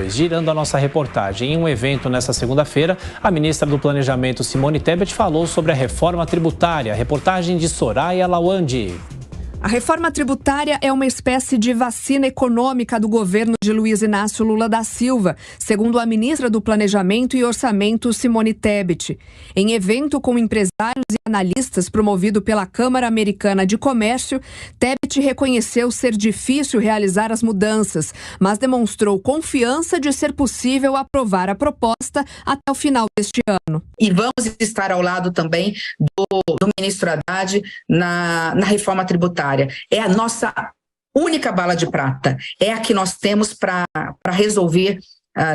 depois, girando a nossa reportagem. Em um evento nesta segunda-feira, a ministra do Planejamento, Simone Tebet, falou sobre a reforma tributária. Reportagem de Soraya Lawande. A reforma tributária é uma espécie de vacina econômica do governo de Luiz Inácio Lula da Silva, segundo a ministra do Planejamento e Orçamento, Simone Tebet. Em evento com empresários e analistas promovido pela Câmara Americana de Comércio, Tebet reconheceu ser difícil realizar as mudanças, mas demonstrou confiança de ser possível aprovar a proposta até o final deste ano. E vamos estar ao lado também do ministro Haddad na reforma tributária. É a nossa única bala de prata, é a que nós temos para resolver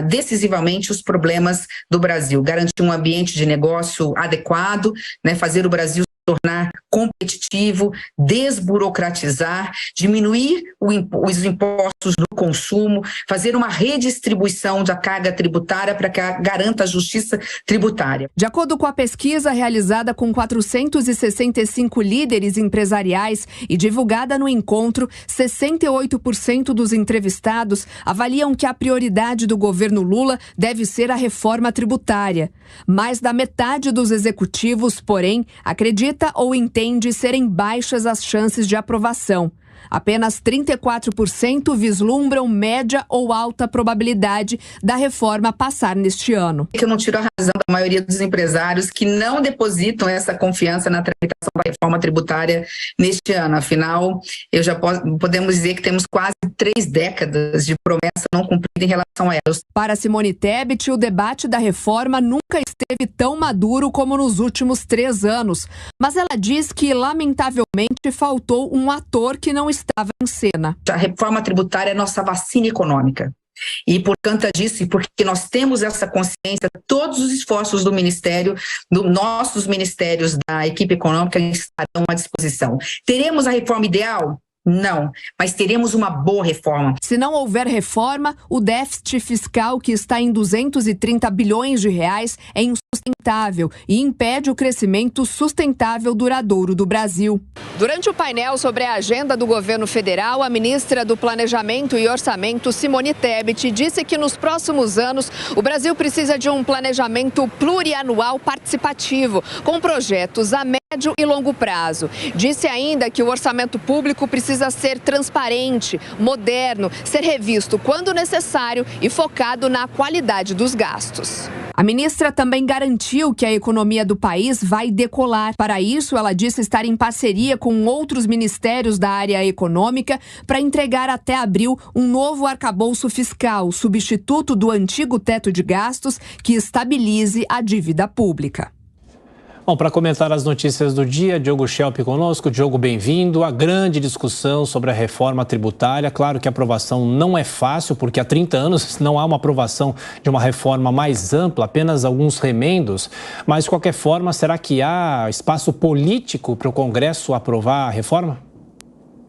decisivamente os problemas do Brasil, garantir um ambiente de negócio adequado, né, fazer o Brasil se tornar competitivo, desburocratizar, diminuir os impostos do consumo, fazer uma redistribuição da carga tributária para que garanta a justiça tributária. De acordo com a pesquisa realizada com 465 líderes empresariais e divulgada no encontro, 68% dos entrevistados avaliam que a prioridade do governo Lula deve ser a reforma tributária. Mais da metade dos executivos, porém, acredita ou entende serem baixas as chances de aprovação. Apenas 34% vislumbram média ou alta probabilidade da reforma passar neste ano. Eu não tiro a razão da maioria dos empresários que não depositam essa confiança na tramitação da reforma tributária neste ano. Afinal, podemos dizer que temos quase 3 décadas de promessa não cumprida em relação a elas. Para Simone Tebet, o debate da reforma nunca esteve tão maduro como nos últimos 3 anos. Mas ela diz que, lamentavelmente, faltou um ator que não estava em cena. A reforma tributária é nossa vacina econômica. E por conta disso, e porque nós temos essa consciência, todos os esforços do Ministério, nossos ministérios da equipe econômica estarão à disposição. Teremos a reforma ideal? Não, mas teremos uma boa reforma. Se não houver reforma, o déficit fiscal, que está em 230 bilhões de reais, é insustentável e impede o crescimento sustentável duradouro do Brasil. Durante o painel sobre a agenda do governo federal, a ministra do Planejamento e Orçamento, Simone Tebet, disse que nos próximos anos o Brasil precisa de um planejamento plurianual participativo, com projetos a médio e longo prazo. Disse ainda que o orçamento público precisa ser transparente, moderno, ser revisto quando necessário e focado na qualidade dos gastos. A ministra também garantiu que a economia do país vai decolar. Para isso, ela disse estar em parceria com outros ministérios da área econômica para entregar até abril um novo arcabouço fiscal, substituto do antigo teto de gastos que estabilize a dívida pública. Bom, para comentar as notícias do dia, Diogo Schelp conosco. Diogo, bem-vindo. A grande discussão sobre a reforma tributária. Claro que a aprovação não é fácil, porque há 30 anos não há uma aprovação de uma reforma mais ampla, apenas alguns remendos. Mas, de qualquer forma, será que há espaço político para o Congresso aprovar a reforma?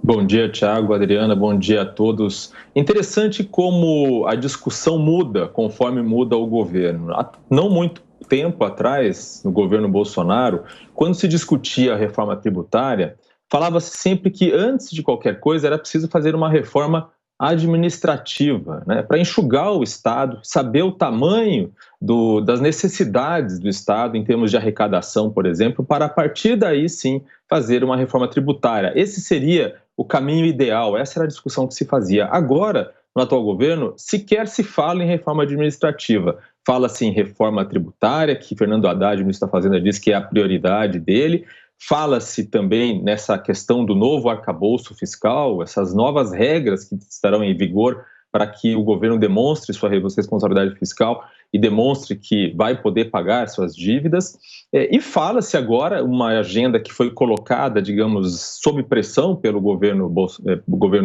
Bom dia, Thiago, Adriana, bom dia a todos. Interessante como a discussão muda conforme muda o governo. Não muito tempo atrás, no governo Bolsonaro, quando se discutia a reforma tributária, falava-se sempre que antes de qualquer coisa era preciso fazer uma reforma administrativa, né, para enxugar o Estado, saber o tamanho das necessidades do Estado em termos de arrecadação, por exemplo, para a partir daí sim fazer uma reforma tributária. Esse seria o caminho ideal, essa era a discussão que se fazia. Agora, no atual governo, sequer se fala em reforma administrativa. Fala-se em reforma tributária, que Fernando Haddad, ministro da Fazenda, diz que é a prioridade dele. Fala-se também nessa questão do novo arcabouço fiscal, essas novas regras que estarão em vigor para que o governo demonstre sua responsabilidade fiscal e demonstre que vai poder pagar suas dívidas. E fala-se agora uma agenda que foi colocada, digamos, sob pressão pelo governo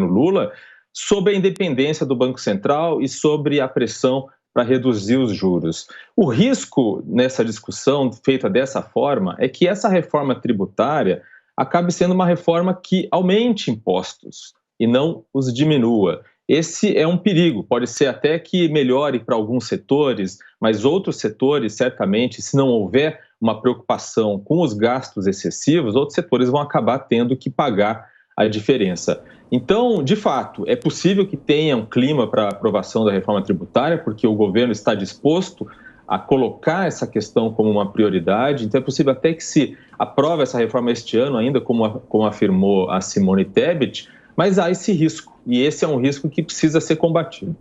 Lula, sobre a independência do Banco Central e sobre a pressão para reduzir os juros. O risco nessa discussão feita dessa forma é que essa reforma tributária acabe sendo uma reforma que aumente impostos e não os diminua. Esse é um perigo, pode ser até que melhore para alguns setores, mas outros setores, certamente, se não houver uma preocupação com os gastos excessivos, outros setores vão acabar tendo que pagar a diferença. Então, de fato, é possível que tenha um clima para aprovação da reforma tributária, porque o governo está disposto a colocar essa questão como uma prioridade. Então, é possível até que se aprove essa reforma este ano ainda, como afirmou a Simone Tebet, mas há esse risco, e esse é um risco que precisa ser combatido.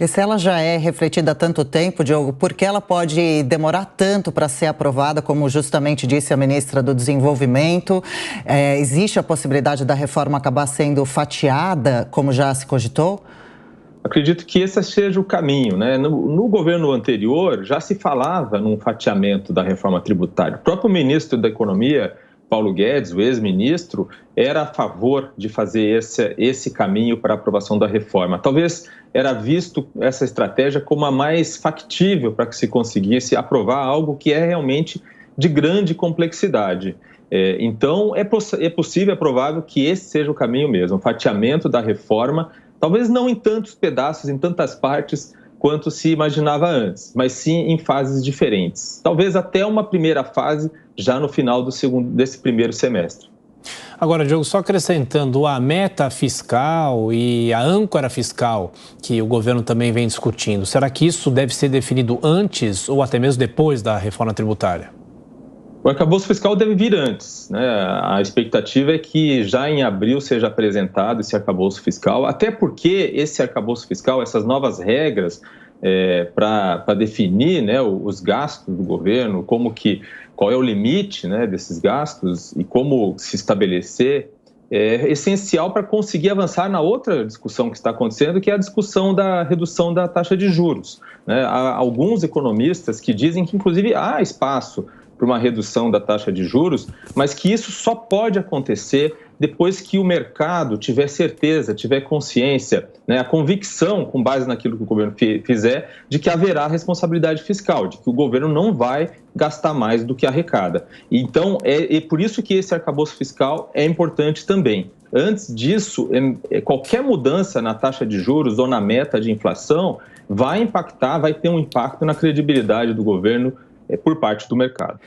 E se ela já é refletida há tanto tempo, Diogo, por que ela pode demorar tanto para ser aprovada, como justamente disse a ministra do Desenvolvimento? Existe a possibilidade da reforma acabar sendo fatiada, como já se cogitou? Acredito que esse seja o caminho, né? No governo anterior já se falava num fatiamento da reforma tributária. O próprio ministro da Economia, Paulo Guedes, o ex-ministro, era a favor de fazer esse caminho para a aprovação da reforma. Talvez era visto essa estratégia como a mais factível para que se conseguisse aprovar algo que é realmente de grande complexidade. Então, é possível, é provável que esse seja o caminho mesmo, o fatiamento da reforma, talvez não em tantos pedaços, em tantas partes, quanto se imaginava antes, mas sim em fases diferentes. Talvez até uma primeira fase já no final desse primeiro semestre. Agora, Diogo, só acrescentando a meta fiscal e a âncora fiscal que o governo também vem discutindo, será que isso deve ser definido antes ou até mesmo depois da reforma tributária? O arcabouço fiscal deve vir antes, né? A expectativa é que já em abril seja apresentado esse arcabouço fiscal, até porque esse arcabouço fiscal, essas novas regras para definir, né, os gastos do governo, qual é o limite, né, desses gastos e como se estabelecer, é essencial para conseguir avançar na outra discussão que está acontecendo, que é a discussão da redução da taxa de juros, né? Há alguns economistas que dizem que, inclusive, há espaço para uma redução da taxa de juros, mas que isso só pode acontecer depois que o mercado tiver certeza, tiver consciência, né, a convicção, com base naquilo que o governo fizer, de que haverá responsabilidade fiscal, de que o governo não vai gastar mais do que arrecada. Então, é por isso que esse arcabouço fiscal é importante também. Antes disso, qualquer mudança na taxa de juros ou na meta de inflação vai ter um impacto na credibilidade do governo por parte do mercado.